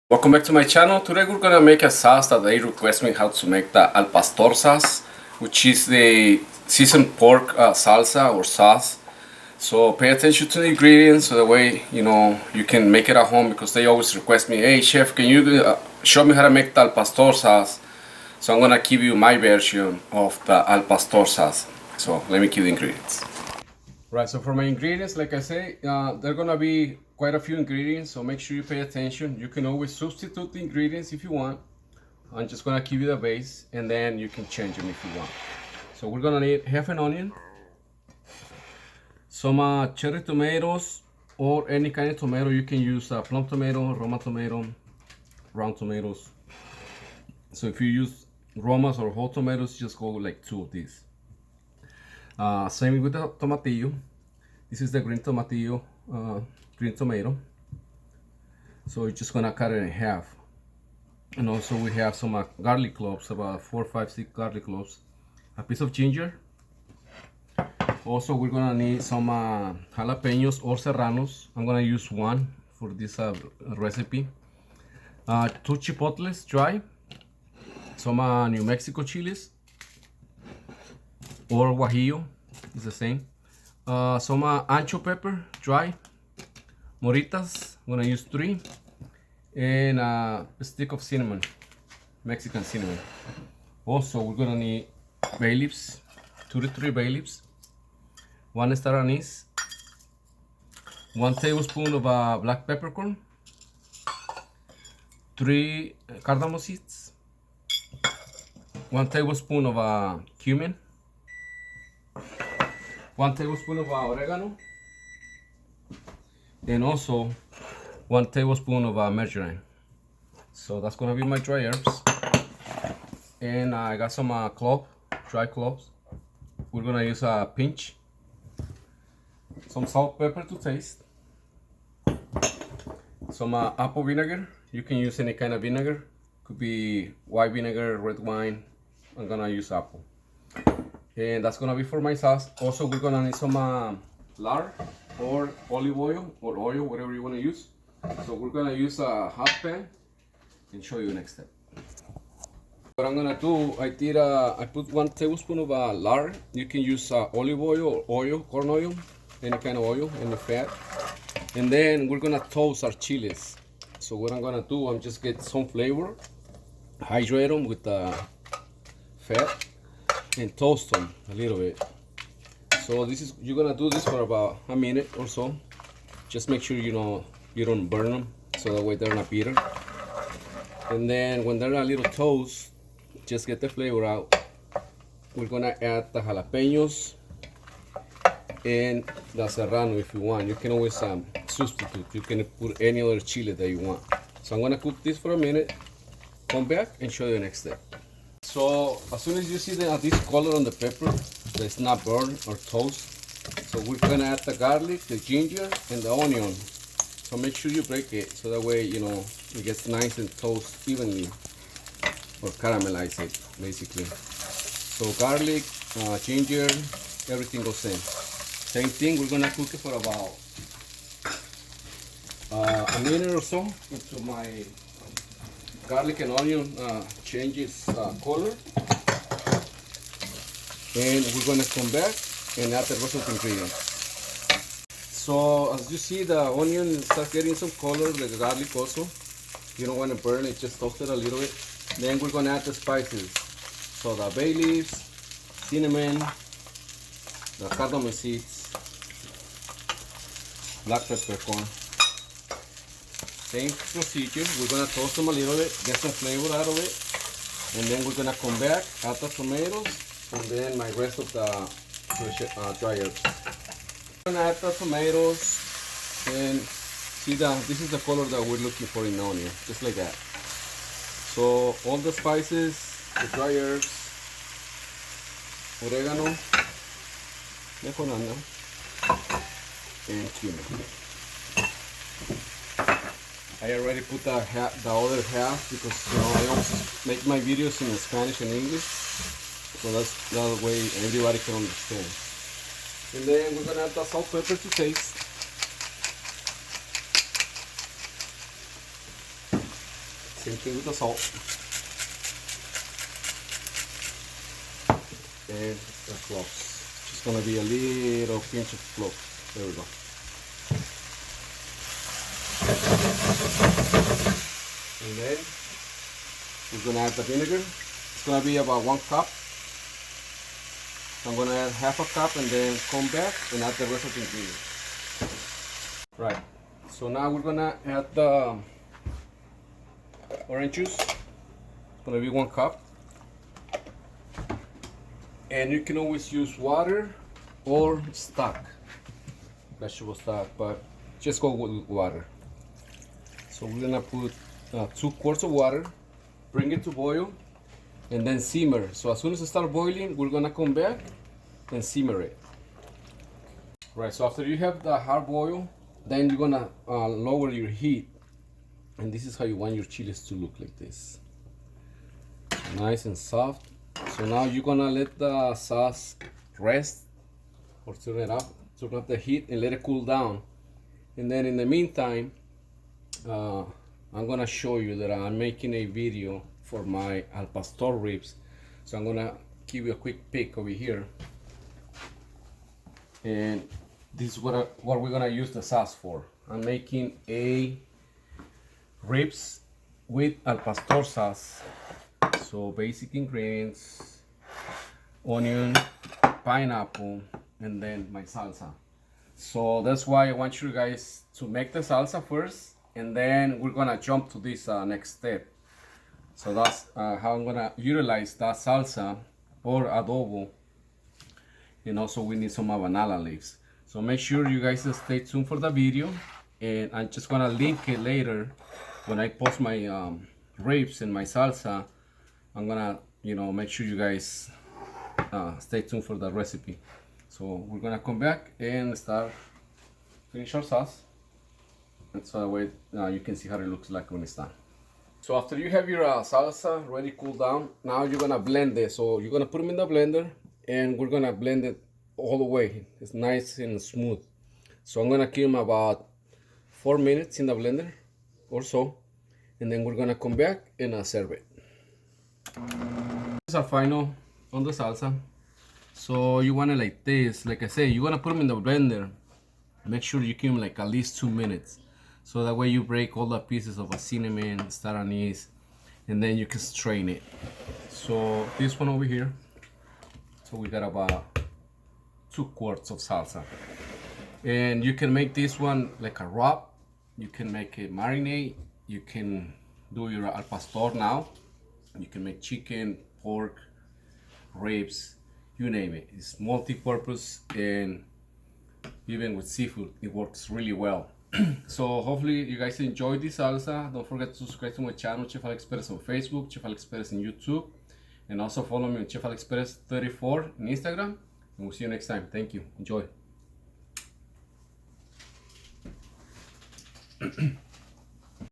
Welcome back to my channel. Today we're gonna make a sauce that they request me how to make the al pastor sauce, which is the seasoned pork salsa or sauce. So pay attention to the ingredients so that way you can make it at home, because they always request me, hey chef, can you show me how to make the al pastor sauce? So I'm gonna give you my version of the al pastor sauce. So let me give the ingredients. Right, so for my ingredients, like I say, there are gonna be quite a few ingredients, so make sure you pay attention. You can always substitute the ingredients if you want. I'm just gonna give you the base, and then you can change them if you want. So we're gonna need half an onion, some cherry tomatoes, or any kind of tomato. You can use plum tomato, Roma tomato, round tomatoes. So if you use Romas or whole tomatoes, just go like 2 of these. Same with the tomatillo. This is the green tomatillo, green tomato. So we're just gonna cut it in half. And also we have some garlic cloves, about 4, 5, 6 garlic cloves. A piece of ginger. Also we're gonna need some jalapenos or serranos. I'm gonna use 1 for this recipe. 2 chipotles dry. Some New Mexico chilies or guajillo, is the same. Some ancho pepper dry, moritas, I'm gonna use 3, and a stick of cinnamon, Mexican cinnamon. Also we're gonna need bay leaves, 2 to 3 bay leaves, 1 star anise, 1 tablespoon of black peppercorn, 3 cardamom seeds, 1 tablespoon of cumin, 1 tablespoon of oregano, and also 1 tablespoon of margarine. So that's gonna be my dry herbs. And I got some dry cloves. We're gonna use a pinch. Some salt, pepper to taste. Some apple vinegar. You can use any kind of vinegar. Could be white vinegar, red wine. I'm gonna use apple. And that's gonna be for my sauce. Also, we're gonna need some lard or olive oil or oil, whatever you wanna use. So we're gonna use a hot pan and show you next step. What I'm gonna do, I put 1 tablespoon of lard. You can use olive oil or oil, corn oil, any kind of oil, any fat. And then we're gonna toast our chilies. So what I'm gonna do, I'm just get some flavor, hydrate them with fat, and toast them a little bit. So you're gonna do this for about a minute or so. Just make sure you don't burn them, so that way they're not bitter. And then when they're a little toast, just get the flavor out. We're gonna add the jalapenos and the serrano if you want. You can always substitute. You can put any other chili that you want. So I'm gonna cook this for a minute, come back and show you the next step. So as soon as you see this color on the pepper, that it's not burned or toast, so we're gonna add the garlic, the ginger, and the onion. So make sure you break it, so that way it gets nice and toast evenly, or caramelize it basically. So garlic, ginger, everything goes in. Same thing, we're gonna cook it for about a minute or so until my garlic and onion changes color, and we're gonna come back and add the rest of the ingredients. So as you see, the onion starts getting some color, the garlic also. You don't want to burn it, just toast it a little bit. Then we're gonna add the spices. So the bay leaves, cinnamon, the cardamom seeds, black peppercorn. Same procedure, we're gonna toast them a little bit, get some flavor out of it, and then we're gonna come back, add the tomatoes, and then my rest of the dry herbs. I'm gonna add the tomatoes, and see this is the color that we're looking for in the onion, just like that. So all the spices, the dry herbs, oregano, and cumin. I already put the other half, because I always make my videos in Spanish and English, so that way everybody can understand. And then we're gonna add the salt, pepper to taste. Same thing with the salt. And the cloves. Just gonna be a little pinch of cloves. There we go. And then we're gonna add the vinegar. It's gonna be about 1 cup. So I'm gonna add half a cup and then come back and add the rest of the ingredients. Right. So now we're gonna add the orange juice. It's gonna be 1 cup. And you can always use water or stock, vegetable stock, but just go with water. So we're gonna put 2 quarts of water, bring it to boil, and then simmer. So as soon as it starts boiling, we're gonna come back and simmer it. Right, so after you have the hard boil, then you're gonna lower your heat. And this is how you want your chilies to look, like this. Nice and soft. So now you're gonna let the sauce rest or turn up the heat and let it cool down. And then in the meantime, I'm gonna show you that I'm making a video for my al pastor ribs. So I'm gonna give you a quick pic over here. And this is what we're gonna use the sauce for. I'm making a ribs with al pastor sauce. So basic ingredients: onion, pineapple, and then my salsa. So that's why I want you guys to make the salsa first, and then we're gonna jump to this next step. So that's how I'm gonna utilize that salsa or adobo. And also we need some banana leaves. So make sure you guys stay tuned for the video, and I'm just gonna link it later when I post my ribs and my salsa. I'm gonna, make sure you guys stay tuned for the recipe. So we're gonna come back and finish our sauce, and so that way you can see how it looks like when it's done. So after you have your salsa ready cool down, now you're gonna blend it. So you're gonna put them in the blender, and we're gonna blend it all the way. It's nice and smooth. So I'm gonna keep them about 4 minutes in the blender or so, and then we're gonna come back and serve it. This is our final on the salsa. So you want it like this. Like I say, you want to put them in the blender. Make sure you keep them like at least 2 minutes. So that way you break all the pieces of a cinnamon, star anise, and then you can strain it. So this one over here. So we got about 2 quarts of salsa. And you can make this one like a rub. You can make it marinade. You can do your al pastor now. You can make chicken, pork, ribs, you name it. It's multi-purpose, and even with seafood, it works really well. So hopefully you guys enjoyed this salsa. Don't forget to subscribe to my channel, Chef Alex Perez on Facebook, Chef Alex Perez on YouTube, and also follow me on Chef Alex Perez 34 on Instagram. And we'll see you next time. Thank you. Enjoy.